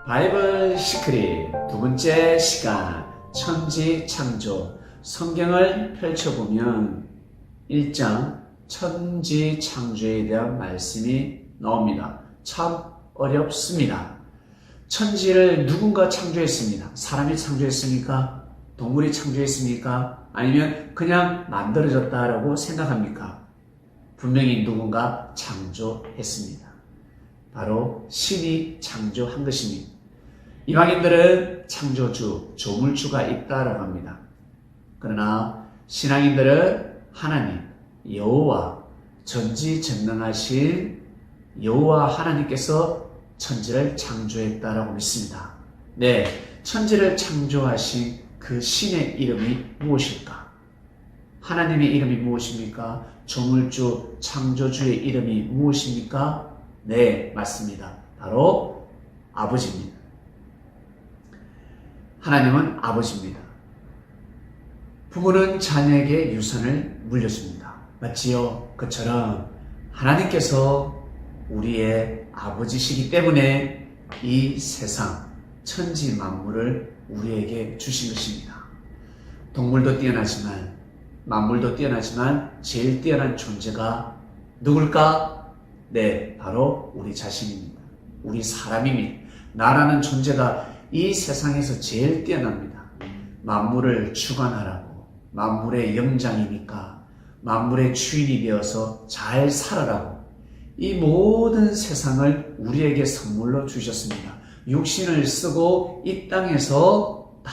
바이블 시크릿 두 번째 시간 천지 창조. 성경을 펼쳐보면 1장 천지 창조에 대한 말씀이 나옵니다. 참 어렵습니다. 천지를 누군가 창조했습니다. 사람이 창조했습니까? 동물이 창조했습니까? 아니면 그냥 만들어졌다라고 생각합니까? 분명히 누군가 창조했습니다. 바로 신이 창조한 것입니다. 이방인들은 창조주, 조물주가 있다라고 합니다. 그러나 신앙인들은 하나님, 여호와, 전지전능하신 여호와 하나님께서 천지를 창조했다라고 믿습니다. 네, 천지를 창조하신 그 신의 이름이 무엇일까? 하나님의 이름이 무엇입니까? 조물주, 창조주의 이름이 무엇입니까? 네, 맞습니다. 바로 아버지입니다. 하나님은 아버지입니다. 부모는 자녀에게 유산을 물려줍니다. 맞지요? 그처럼 하나님께서 우리의 아버지시기 때문에 이 세상, 천지 만물을 우리에게 주신 것입니다. 동물도 뛰어나지만, 만물도 뛰어나지만 제일 뛰어난 존재가 누굴까? 네, 바로 우리 자신입니다. 우리 사람입니다. 나라는 존재가 이 세상에서 제일 뛰어납니다. 만물을 주관하라고, 만물의 영장이니까 만물의 주인이 되어서 잘 살아라고 이 모든 세상을 우리에게 선물로 주셨습니다. 육신을 쓰고 이 땅에서 다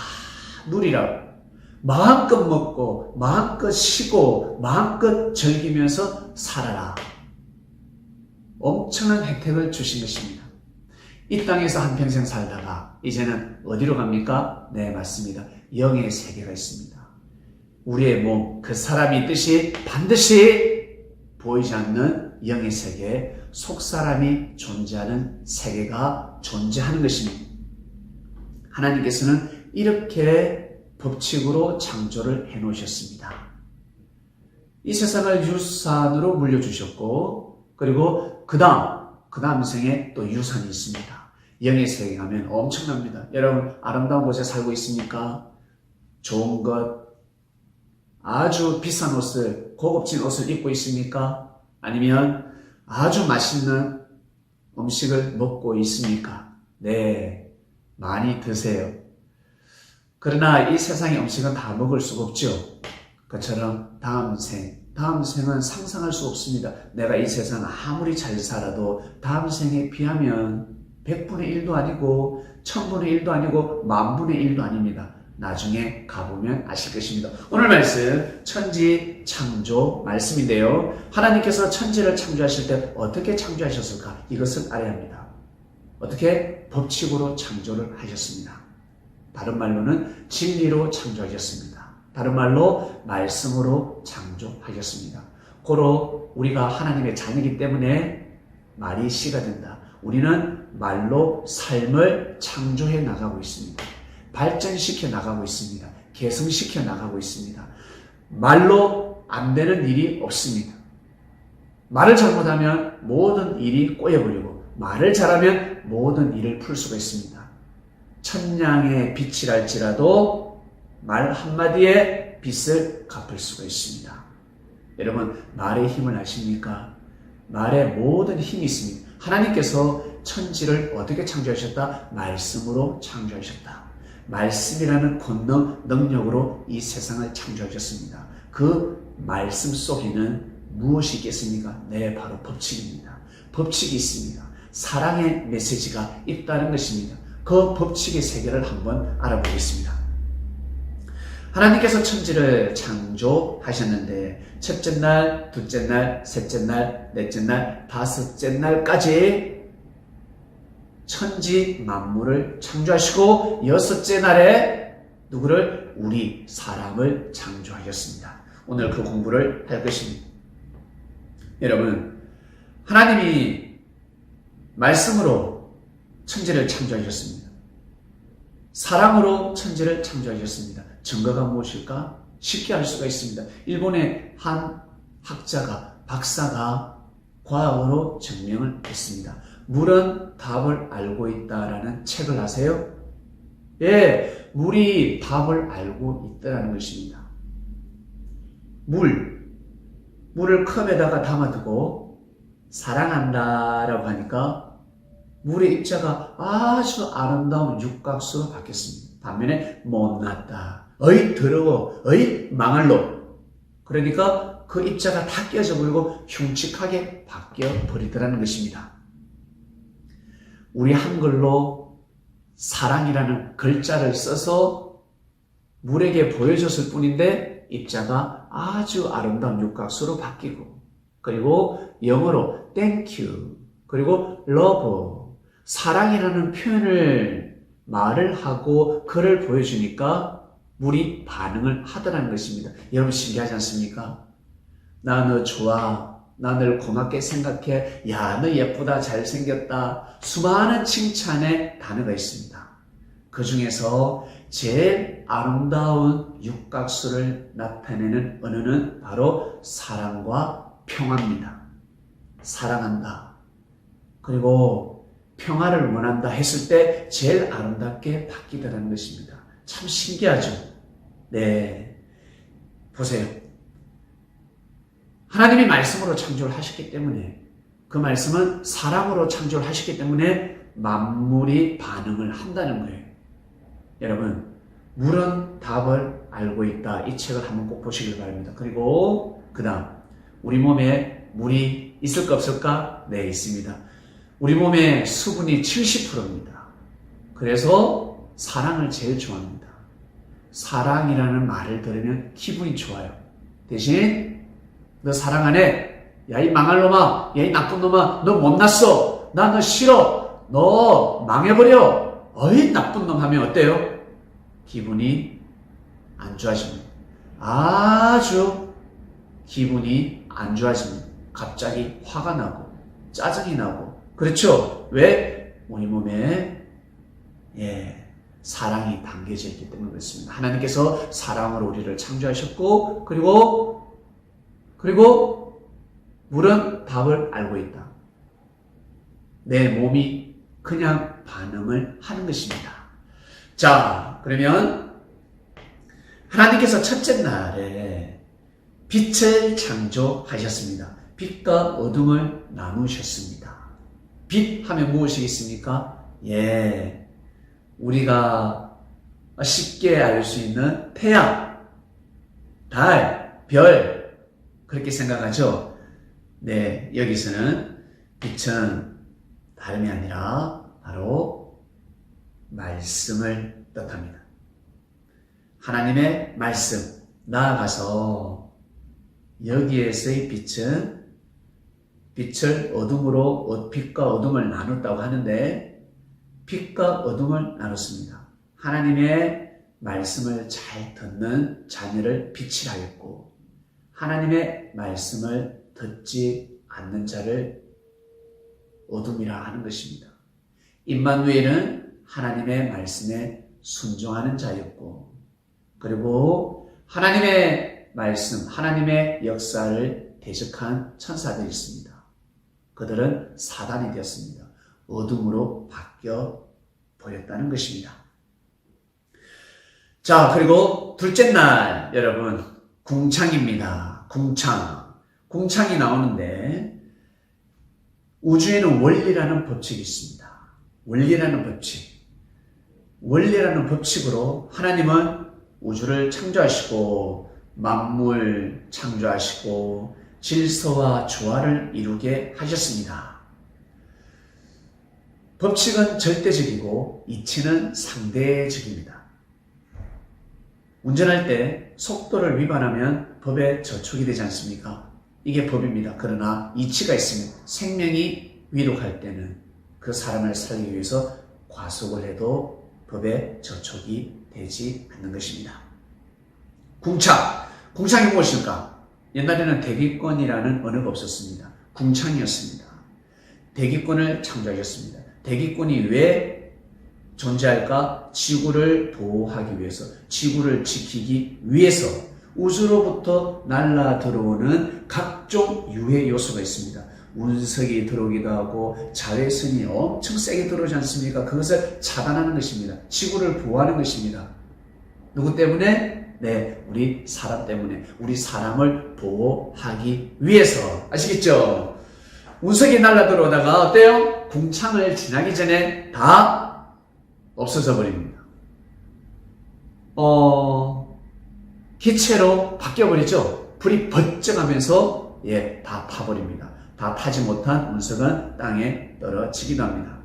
누리라고, 마음껏 먹고 마음껏 쉬고 마음껏 즐기면서 살아라. 엄청난 혜택을 주신 것입니다. 이 땅에서 한평생 살다가 이제는 어디로 갑니까? 네, 맞습니다. 영의 세계가 있습니다. 우리의 몸, 그 사람이 뜻이 반드시 보이지 않는 영의 세계, 속사람이 존재하는 세계가 존재하는 것입니다. 하나님께서는 이렇게 법칙으로 창조를 해놓으셨습니다. 이 세상을 유산으로 물려주셨고, 그리고 그 다음 생에 또 유산이 있습니다. 영의 세계 가면 엄청납니다. 여러분, 아름다운 곳에 살고 있습니까? 좋은 것, 아주 비싼 옷을, 고급진 옷을 입고 있습니까? 아니면 아주 맛있는 음식을 먹고 있습니까? 네, 많이 드세요. 그러나 이 세상의 음식은 다 먹을 수가 없죠. 그처럼 다음 생은 상상할 수 없습니다. 내가 이 세상 아무리 잘 살아도 다음 생에 비하면 100분의 1도 아니고 1000분의 1도 아니고 10,000분의 1도 아닙니다. 나중에 가보면 아실 것입니다. 오늘 말씀 천지 창조 말씀인데요. 하나님께서 천지를 창조하실 때 어떻게 창조하셨을까? 이것을 알아야 합니다. 어떻게? 법칙으로 창조를 하셨습니다. 다른 말로는 진리로 창조하셨습니다. 다른 말로 말씀으로 창조하셨습니다. 고로 우리가 하나님의 자녀이기 때문에 말이 씨가 된다. 우리는 말로 삶을 창조해 나가고 있습니다. 발전시켜 나가고 있습니다. 개성시켜 나가고 있습니다. 말로 안 되는 일이 없습니다. 말을 잘못하면 모든 일이 꼬여버리고, 말을 잘하면 모든 일을 풀 수가 있습니다. 천냥의 빛이랄지라도 말 한마디에 빚을 갚을 수가 있습니다. 여러분, 말의 힘을 아십니까? 말에 모든 힘이 있습니다. 하나님께서 천지를 어떻게 창조하셨다? 말씀으로 창조하셨다. 말씀이라는 권능, 능력으로 이 세상을 창조하셨습니다. 그 말씀 속에는 무엇이 있겠습니까? 네, 바로 법칙입니다. 법칙이 있습니다. 사랑의 메시지가 있다는 것입니다. 그 법칙의 세계를 한번 알아보겠습니다. 하나님께서 천지를 창조하셨는데 첫째 날, 둘째 날, 셋째 날, 넷째 날, 다섯째 날까지 천지 만물을 창조하시고 여섯째 날에 누구를? 우리 사람을 창조하셨습니다. 오늘 그 공부를 할 것입니다. 여러분, 하나님이 말씀으로 천지를 창조하셨습니다. 사랑으로 천지를 창조하셨습니다. 증거가 무엇일까? 쉽게 알 수가 있습니다. 일본의 한 학자가, 박사가 과학으로 증명을 했습니다. 물은 답을 알고 있다라는 책을 아세요? 예, 물이 답을 알고 있다는 것입니다. 물을 컵에다가 담아두고 사랑한다라고 하니까 물의 입자가 아주 아름다운 육각수로 바뀌었습니다. 반면에 못났다, 어이 더러워, 어이 망할 놈, 그러니까 그 입자가 다 깨져 버리고 흉측하게 바뀌어 버리더라는 것입니다. 우리 한글로 사랑이라는 글자를 써서 물에게 보여줬을 뿐인데 입자가 아주 아름다운 육각수로 바뀌고, 그리고 영어로 thank you, 그리고 love, 사랑이라는 표현을 말을 하고 글을 보여주니까 물이 반응을 하더라는 것입니다. 여러분 신기하지 않습니까? 나 너 좋아, 나 널 고맙게 생각해, 야 너 예쁘다, 잘생겼다, 수많은 칭찬의 단어가 있습니다. 그 중에서 제일 아름다운 육각수를 나타내는 언어는 바로 사랑과 평화입니다. 사랑한다, 그리고 평화를 원한다 했을 때 제일 아름답게 바뀌더라는 것입니다. 참 신기하죠? 네. 보세요. 하나님이 말씀으로 창조를 하셨기 때문에, 그 말씀은 사랑으로 창조를 하셨기 때문에 만물이 반응을 한다는 거예요. 여러분, 물은 답을 알고 있다. 이 책을 한번 꼭 보시길 바랍니다. 그리고 그 다음, 우리 몸에 물이 있을까 없을까? 네, 있습니다. 우리 몸의 수분이 70%입니다. 그래서 사랑을 제일 좋아합니다. 사랑이라는 말을 들으면 기분이 좋아요. 대신 너 사랑 안 해? 야 이 망할 놈아, 야 이 나쁜 놈아, 너 못났어, 나 너 싫어, 너 망해버려, 어이 나쁜 놈 하면 어때요? 기분이 안 좋아집니다. 아주 기분이 안 좋아집니다. 갑자기 화가 나고 짜증이 나고. 그렇죠? 왜? 우리 몸에 사랑이 담겨져 있기 때문에 그렇습니다. 하나님께서 사랑으로 우리를 창조하셨고, 그리고 물은 답을 알고 있다. 내 몸이 그냥 반응을 하는 것입니다. 자, 그러면 하나님께서 첫째 날에 빛을 창조하셨습니다. 빛과 어둠을 나누셨습니다. 빛 하면 무엇이겠습니까? 예, 우리가 쉽게 알 수 있는 태양, 달, 별, 그렇게 생각하죠? 네, 여기서는 빛은 다름이 아니라 바로 말씀을 뜻합니다. 하나님의 말씀, 나아가서 여기에서의 빛은 빛을 어둠으로, 빛과 어둠을 나눴다고 하는데 빛과 어둠을 나눴습니다. 하나님의 말씀을 잘 듣는 자녀를 빛이라 하였고, 하나님의 말씀을 듣지 않는 자를 어둠이라 하는 것입니다. 임마누엘은 하나님의 말씀에 순종하는 자였고, 그리고 하나님의 말씀, 하나님의 역사를 대적한 천사들이 있습니다. 그들은 사단이 되었습니다. 어둠으로 바뀌어 버렸다는 것입니다. 자, 그리고 둘째 날, 여러분, 궁창입니다. 궁창이 나오는데, 우주에는 원리라는 법칙이 있습니다. 원리라는 법칙으로 하나님은 우주를 창조하시고, 만물 창조하시고, 질서와 조화를 이루게 하셨습니다. 법칙은 절대적이고 이치는 상대적입니다. 운전할 때 속도를 위반하면 법에 저촉이 되지 않습니까? 이게 법입니다. 그러나 이치가 있으면, 생명이 위독할 때는 그 사람을 살리기 위해서 과속을 해도 법에 저촉이 되지 않는 것입니다. 궁창이 무엇일까? 옛날에는 대기권이라는 언어가 없었습니다. 궁창이었습니다. 대기권을 창조하셨습니다. 대기권이 왜 존재할까? 지구를 보호하기 위해서, 지구를 지키기 위해서 우주로부터 날라 들어오는 각종 유해 요소가 있습니다. 운석이 들어오기도 하고 자외선이 엄청 세게 들어오지 않습니까? 그것을 차단하는 것입니다. 지구를 보호하는 것입니다. 누구 때문에? 네, 우리 사람 때문에. 우리 사람을 보호하기 위해서. 아시겠죠? 운석이 날아 들어오다가 어때요? 궁창을 지나기 전에 다 없어져 버립니다. 기체로 바뀌어버리죠. 불이 번쩍하면서 다 타버립니다. 다 타지 못한 운석은 땅에 떨어지기도 합니다.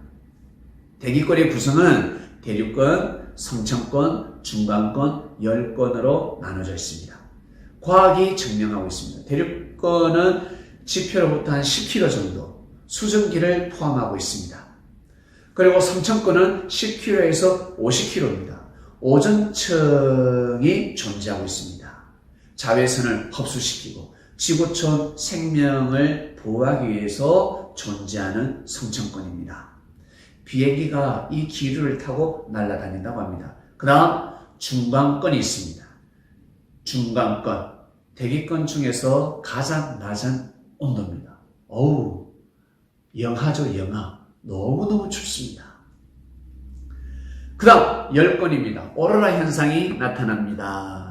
대기권의 구성은 대륙권, 성층권, 중간권, 열권으로 나눠져 있습니다. 과학이 증명하고 있습니다. 대륙권은 지표로부터 한 10km 정도 수증기를 포함하고 있습니다. 그리고 성층권은 10km에서 50km입니다. 오존층이 존재하고 있습니다. 자외선을 흡수시키고 지구촌 생명을 보호하기 위해서 존재하는 성층권입니다. 비행기가 이 기류를 타고 날아다닌다고 합니다. 그 다음 중간권이 있습니다. 중간권, 대기권 중에서 가장 낮은 온도입니다. 영하죠, 영하. 너무너무 춥습니다. 그 다음 열권입니다. 오로라 현상이 나타납니다.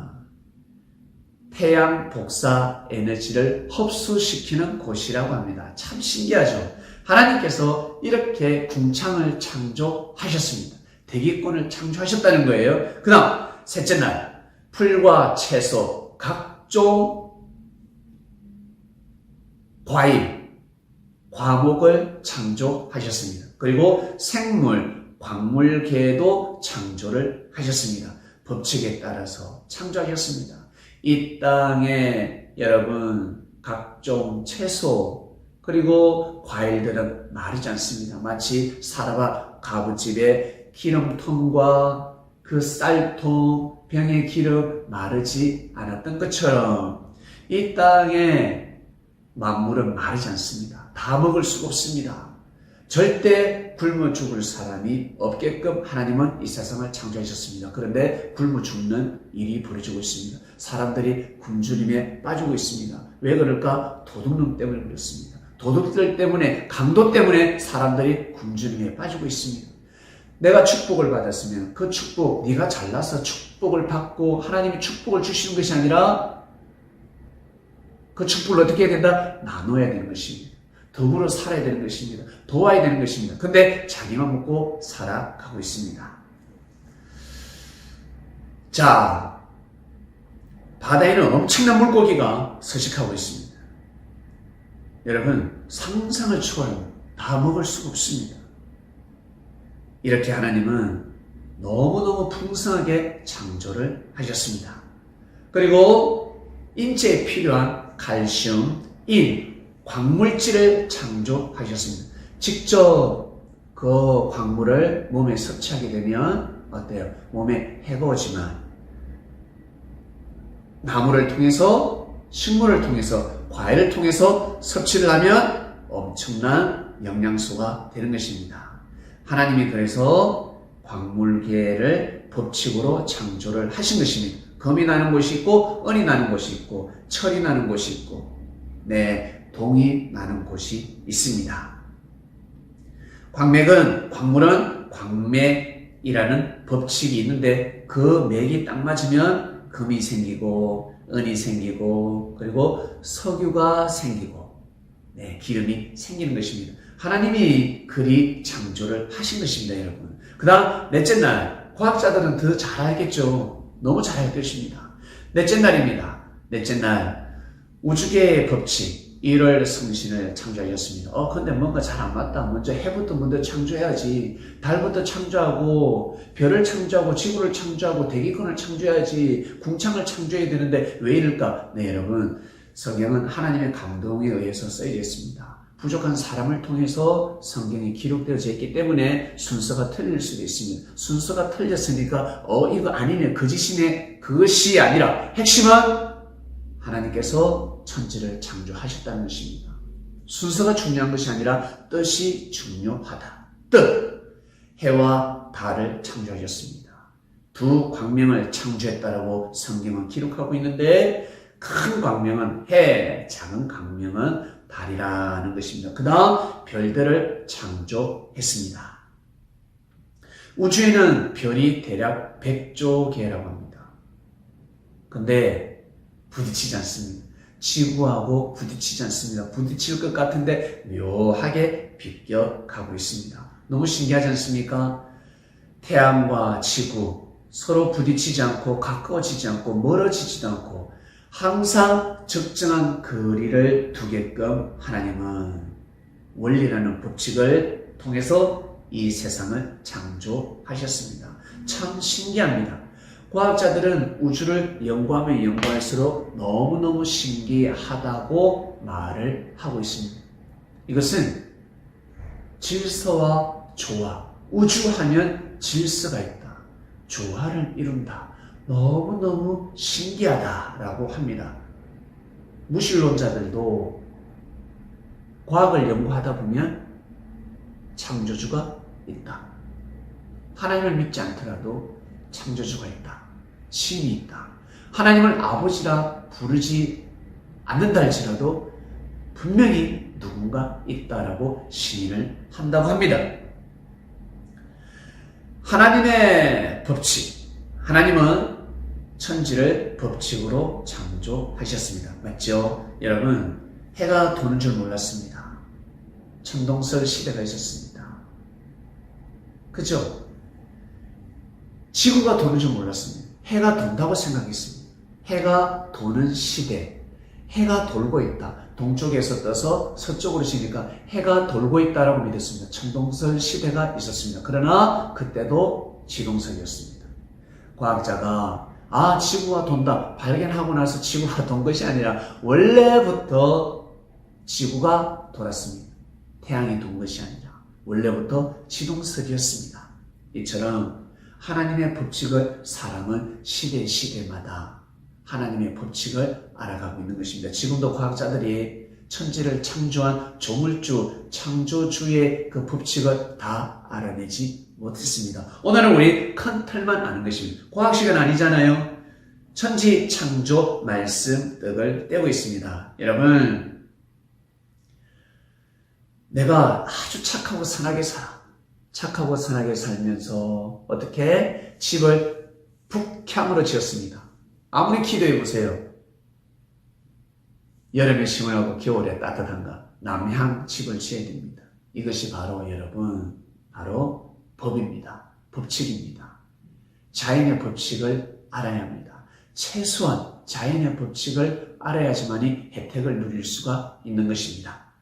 태양 복사 에너지를 흡수시키는 곳이라고 합니다. 참 신기하죠. 하나님께서 이렇게 궁창을 창조하셨습니다. 대기권을 창조하셨다는 거예요. 그 다음 셋째 날 풀과 채소, 각종 과일, 과목을 창조하셨습니다. 그리고 생물, 광물계도 창조를 하셨습니다. 법칙에 따라서 창조하셨습니다. 이 땅에 여러분 각종 채소 그리고 과일들은 마르지 않습니다. 마치 사라바 가부집의 기름통과 그 쌀통, 병의 기름 마르지 않았던 것처럼 이 땅에 만물은 마르지 않습니다. 다 먹을 수가 없습니다. 절대 굶어 죽을 사람이 없게끔 하나님은 이 세상을 창조하셨습니다. 그런데 굶어 죽는 일이 벌어지고 있습니다. 사람들이 굶주림에 빠지고 있습니다. 왜 그럴까? 도둑놈 때문에 그렇습니다. 도둑들 때문에, 강도 때문에 사람들이 굶주림에 빠지고 있습니다. 내가 축복을 받았으면 그 축복, 네가 잘나서 축복을 받고 하나님이 축복을 주시는 것이 아니라 그 축복을 어떻게 해야 된다? 나눠야 되는 것입니다. 더불어 살아야 되는 것입니다. 도와야 되는 것입니다. 근데 자기만 먹고 살아가고 있습니다. 자, 바다에는 엄청난 물고기가 서식하고 있습니다. 여러분, 상상을 초월합니다. 다 먹을 수가 없습니다. 이렇게 하나님은 너무너무 풍성하게 창조를 하셨습니다. 그리고 인체에 필요한 칼슘, 인, 광물질을 창조하셨습니다. 직접 그 광물을 몸에 섭취하게 되면 어때요? 몸에 해가 오지만 나무를 통해서, 식물을 통해서, 과일을 통해서 섭취를 하면 엄청난 영양소가 되는 것입니다. 하나님이 그래서 광물계를 법칙으로 창조를 하신 것입니다. 금이 나는 곳이 있고 은이 나는 곳이 있고 철이 나는 곳이 있고 동이 나는 곳이 있습니다. 광물은 광맥이라는 법칙이 있는데 그 맥이 딱 맞으면 금이 생기고 은이 생기고 그리고 석유가 생기고 기름이 생기는 것입니다. 하나님이 그리 창조를 하신 것입니다, 여러분. 그 다음 넷째 날, 과학자들은 더 잘 알겠죠. 너무 잘 알 것입니다. 넷째 날입니다. 넷째 날 우주계의 법칙 1월 성신을 창조하셨습니다. 근데 뭔가 잘 안 맞다. 먼저 해부터 먼저 창조해야지. 달부터 창조하고 별을 창조하고 지구를 창조하고 대기권을 창조해야지. 궁창을 창조해야 되는데 왜 이럴까? 네, 여러분, 성경은 하나님의 감동에 의해서 쓰여져 있습니다. 부족한 사람을 통해서 성경이 기록되어져 있기 때문에 순서가 틀릴 수도 있습니다. 순서가 틀렸으니까 이거 아니네, 거짓이네, 그것이 아니라 핵심은 하나님께서 천지를 창조하셨다는 것입니다. 순서가 중요한 것이 아니라 뜻이 중요하다. 뜻! 해와 달을 창조하셨습니다. 두 광명을 창조했다라고 성경은 기록하고 있는데 큰 광명은 해, 작은 광명은 달이라는 것입니다. 그 다음 별들을 창조했습니다. 우주에는 별이 대략 100조 개라고 합니다. 근데 부딪히지 않습니다. 지구하고 부딪히지 않습니다. 부딪힐 것 같은데 묘하게 비껴가고 있습니다. 너무 신기하지 않습니까? 태양과 지구 서로 부딪히지 않고 가까워지지 않고 멀어지지도 않고 항상 적정한 거리를 두게끔 하나님은 원리라는 법칙을 통해서 이 세상을 창조하셨습니다. 참 신기합니다. 과학자들은 우주를 연구하면 연구할수록 너무너무 신기하다고 말을 하고 있습니다. 이것은 질서와 조화, 우주하면 질서가 있다. 조화를 이룬다. 너무너무 신기하다라고 합니다. 무신론자들도 과학을 연구하다 보면 창조주가 있다. 하나님을 믿지 않더라도 창조주가 있다. 신이 있다. 하나님을 아버지라 부르지 않는다 할지라도 분명히 누군가 있다라고 시인을 한다고 합니다. 하나님의 법칙. 하나님은 천지를 법칙으로 창조하셨습니다. 맞죠? 여러분, 해가 도는 줄 몰랐습니다. 천동설 시대가 있었습니다. 그죠? 지구가 도는 줄 몰랐습니다. 해가 돈다고 생각했습니다. 해가 도는 시대. 해가 돌고 있다. 동쪽에서 떠서 서쪽으로 지니까 해가 돌고 있다라고 믿었습니다. 천동설 시대가 있었습니다. 그러나 그때도 지동설이었습니다. 과학자가 지구가 돈다 발견하고 나서 지구가 돈 것이 아니라 원래부터 지구가 돌았습니다. 태양이 돈 것이 아니라 원래부터 지동설이었습니다. 이처럼 하나님의 법칙을 사람은 시대마다 하나님의 법칙을 알아가고 있는 것입니다. 지금도 과학자들이 천지를 창조한 조물주, 창조주의 그 법칙을 다 알아내지 못했습니다. 오늘은 우리 큰 틀만 아는 것입니다. 과학 시간 아니잖아요. 천지 창조 말씀 떡을 떼고 있습니다. 여러분, 내가 아주 착하고 선하게 살아. 착하고 선하게 살면서 어떻게 집을 북향으로 지었습니다. 아무리 기도해 보세요. 여름에 시원하고 겨울에 따뜻한가? 남향 집을 지어야 됩니다. 이것이 바로 여러분, 바로 법입니다. 법칙입니다. 자연의 법칙을 알아야 합니다. 최소한 자연의 법칙을 알아야지만이 혜택을 누릴 수가 있는 것입니다.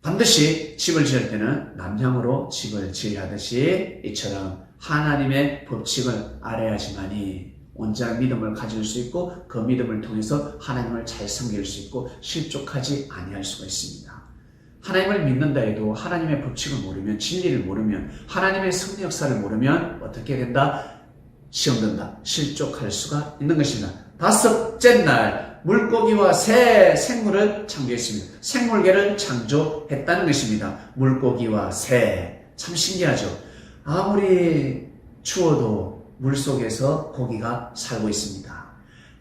반드시 집을 지을 때는 남향으로 집을 지어야 하듯이 이처럼 하나님의 법칙을 알아야지만이 온전한 믿음을 가질 수 있고 그 믿음을 통해서 하나님을 잘 섬길 수 있고 실족하지 아니할 수가 있습니다. 하나님을 믿는다 해도 하나님의 법칙을 모르면, 진리를 모르면, 하나님의 승리 역사를 모르면 어떻게 된다? 시험된다. 실족할 수가 있는 것입니다. 다섯째 날 물고기와 새 생물을 창조했습니다. 생물계를 창조했다는 것입니다. 물고기와 새. 참 신기하죠? 아무리 추워도 물속에서 고기가 살고 있습니다.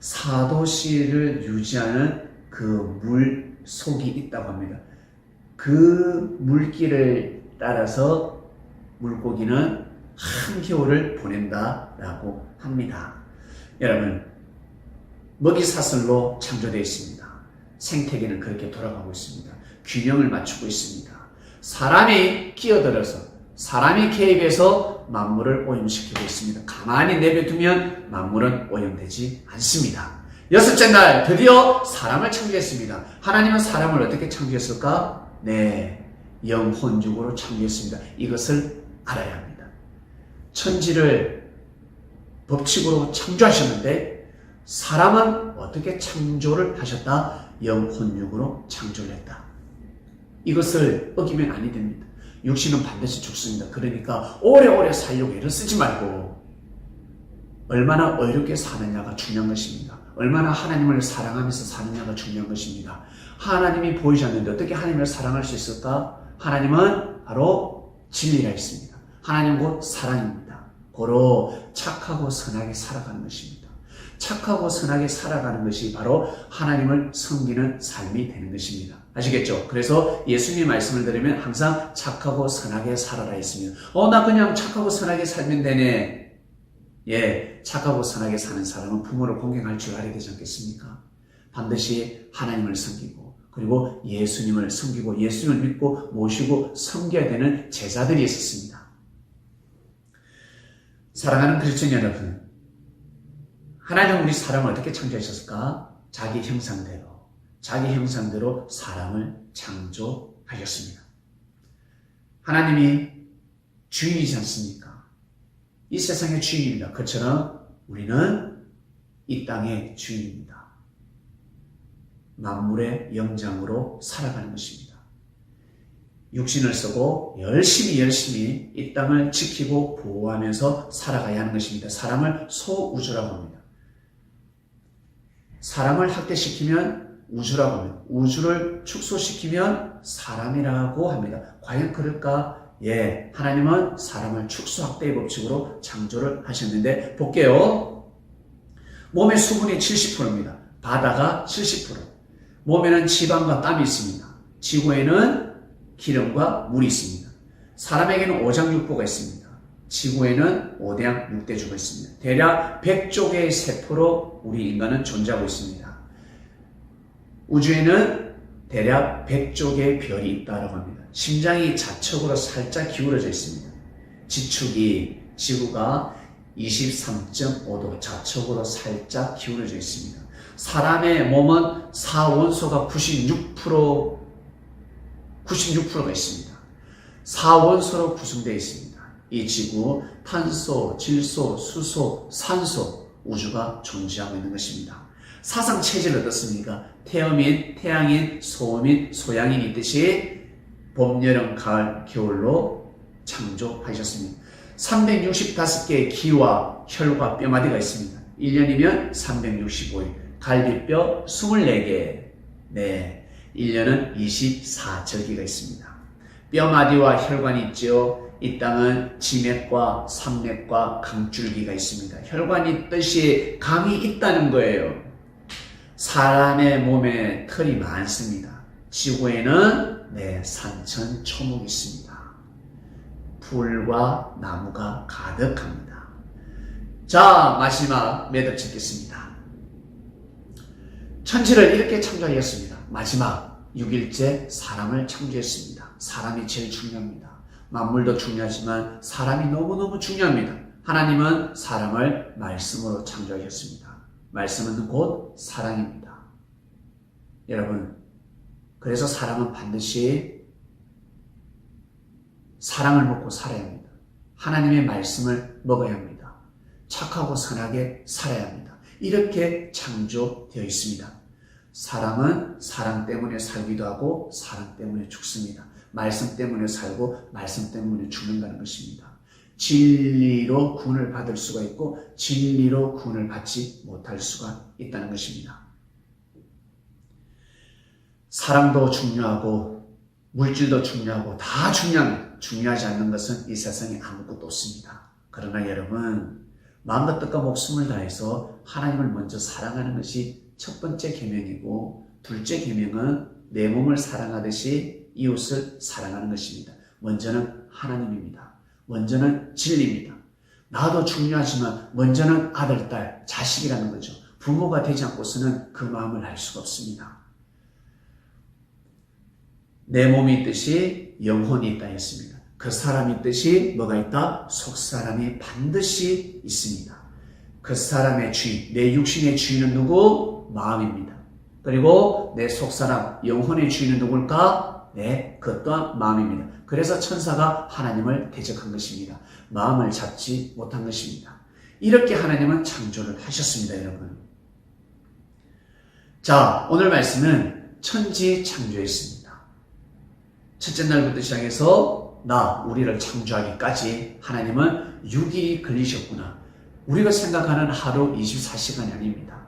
4도씨를 유지하는 그 물속이 있다고 합니다. 그 물길을 따라서 물고기는 한겨울을 보낸다라고 합니다. 여러분, 먹이사슬로 창조되어 있습니다. 생태계는 그렇게 돌아가고 있습니다. 균형을 맞추고 있습니다. 사람이 끼어들어서, 사람이 개입해서 만물을 오염시키고 있습니다. 가만히 내버려두면 만물은 오염되지 않습니다. 여섯째 날 드디어 사람을 창조했습니다. 하나님은 사람을 어떻게 창조했을까? 영혼육으로 창조했습니다. 이것을 알아야 합니다. 천지를 법칙으로 창조하셨는데 사람은 어떻게 창조를 하셨다? 영혼육으로 창조를 했다. 이것을 어기면 아니 됩니다. 육신은 반드시 죽습니다. 그러니까 오래오래 살려고 애를 쓰지 말고 얼마나 어이롭게 사느냐가 중요한 것입니다. 얼마나 하나님을 사랑하면서 사느냐가 중요한 것입니다. 하나님이 보이셨는데 어떻게 하나님을 사랑할 수 있을까? 하나님은 바로 진리라 했습니다. 하나님 곧 사랑입니다. 고로 착하고 선하게 살아가는 것입니다. 착하고 선하게 살아가는 것이 바로 하나님을 섬기는 삶이 되는 것입니다. 아시겠죠? 그래서 예수님의 말씀을 들으면 항상 착하고 선하게 살아라 했으며, 나 그냥 착하고 선하게 살면 되네. 예, 착하고 선하게 사는 사람은 부모를 공경할 줄 알아야 되지 않겠습니까? 반드시 하나님을 섬기고, 그리고 예수님을 섬기고, 예수님을 믿고 모시고 섬겨야 되는 제자들이 있었습니다. 사랑하는 그리스도인 여러분, 하나님은 우리 사람을 어떻게 창조하셨을까? 자기 형상대로 사람을 창조하셨습니다. 하나님이 주인이지 않습니까? 이 세상의 주인입니다. 그처럼 우리는 이 땅의 주인입니다. 만물의 영장으로 살아가는 것입니다. 육신을 쓰고 열심히 이 땅을 지키고 보호하면서 살아가야 하는 것입니다. 사람을 소우주라고 합니다. 사람을 학대시키면 우주라고 합니다. 우주를 축소시키면 사람이라고 합니다. 과연 그럴까? 예, 하나님은 사람을 축소학대의 법칙으로 창조를 하셨는데, 볼게요. 몸의 수분이 70%입니다. 바다가 70%. 몸에는 지방과 땀이 있습니다. 지구에는 기름과 물이 있습니다. 사람에게는 오장육부가 있습니다. 지구에는 오대양 육대주가 있습니다. 대략 100조 개의 세포로 우리 인간은 존재하고 있습니다. 우주에는 대략 100조 개의 별이 있다고 합니다. 심장이 좌측으로 살짝 기울어져 있습니다. 지축이 지구가 23.5도 좌측으로 살짝 기울어져 있습니다. 사람의 몸은 사원소가 96%가 있습니다. 사원소로 구성되어 있습니다. 이 지구, 탄소, 질소, 수소, 산소, 우주가 존재하고 있는 것입니다. 사상 체질은 어떻습니까? 태음인, 태양인, 소음인, 소양인이 있듯이 봄, 여름, 가을, 겨울로 창조하셨습니다. 365개의 기와 혈과 뼈마디가 있습니다. 1년이면 365일, 갈비뼈 24개, 네, 1년은 24절기가 있습니다. 뼈마디와 혈관이 있죠. 이 땅은 지맥과 산맥과 강줄기가 있습니다. 혈관이 있듯이 강이 있다는 거예요. 사람의 몸에 털이 많습니다. 지구에는 산천, 초목이 있습니다. 풀과 나무가 가득합니다. 자, 마지막 매듭 짓겠습니다. 천지를 이렇게 창조하였습니다. 마지막 6일째 사람을 창조했습니다. 사람이 제일 중요합니다. 만물도 중요하지만 사람이 너무너무 중요합니다. 하나님은 사람을 말씀으로 창조하셨습니다. 말씀은 곧 사랑입니다. 여러분, 그래서 사람은 반드시 사랑을 먹고 살아야 합니다. 하나님의 말씀을 먹어야 합니다. 착하고 선하게 살아야 합니다. 이렇게 창조되어 있습니다. 사람은 사랑 때문에 살기도 하고 사랑 때문에 죽습니다. 말씀 때문에 살고 말씀 때문에 죽는다는 것입니다. 진리로 구원을 받을 수가 있고 진리로 구원을 받지 못할 수가 있다는 것입니다. 사랑도 중요하고 물질도 중요하고 다 중요합니다. 중요하지 않는 것은 이 세상에 아무것도 없습니다. 그러나 여러분, 마음과 뜻과 목숨을 다해서 하나님을 먼저 사랑하는 것이 첫 번째 계명이고, 둘째 계명은 내 몸을 사랑하듯이 이웃을 사랑하는 것입니다. 먼저는 하나님입니다. 먼저는 진리입니다. 나도 중요하지만 먼저는 아들, 딸, 자식이라는 거죠. 부모가 되지 않고서는 그 마음을 알 수가 없습니다. 내 몸이 있듯이 영혼이 있다 했습니다. 그 사람이 있듯이 뭐가 있다? 속사람이 반드시 있습니다. 그 사람의 주인, 내 육신의 주인은 누구? 마음입니다. 그리고 내 속사람, 영혼의 주인은 누굴까? 그 또한 마음입니다. 그래서 천사가 하나님을 대적한 것입니다. 마음을 잡지 못한 것입니다. 이렇게 하나님은 창조를 하셨습니다, 여러분. 자, 오늘 말씀은 천지 창조였습니다. 첫째 날부터 시작해서 우리를 창조하기까지 하나님은 6일이 걸리셨구나. 우리가 생각하는 하루 24시간이 아닙니다.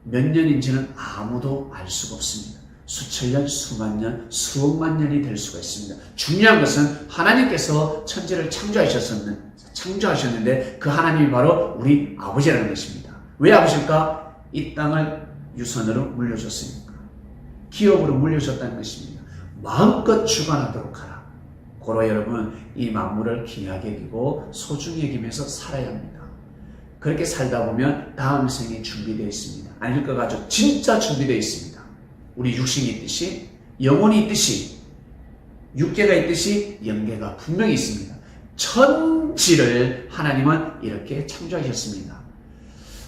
몇 년인지는 아무도 알 수가 없습니다. 수천 년, 수만 년, 수억만 년이 될 수가 있습니다. 중요한 것은 하나님께서 천지를 창조하셨는데 그 하나님이 바로 우리 아버지라는 것입니다. 왜 아버지가 이 땅을 유산으로 물려줬습니까? 기업으로 물려줬다는 것입니다. 마음껏 주관하도록 하라. 고로 여러분, 이 만물을 귀하게 여기고 소중히 여기면서 살아야 합니다. 그렇게 살다 보면 다음 생이 준비되어 있습니다. 아닐 것 같죠? 진짜 준비되어 있습니다. 우리 육신이 있듯이, 영혼이 있듯이, 육계가 있듯이 영계가 분명히 있습니다. 천지를 하나님은 이렇게 창조하셨습니다.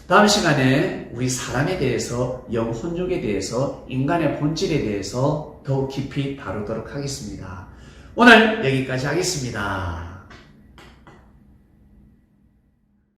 다음 시간에 우리 사람에 대해서, 영혼육에 대해서, 인간의 본질에 대해서 더욱 깊이 다루도록 하겠습니다. 오늘 여기까지 하겠습니다.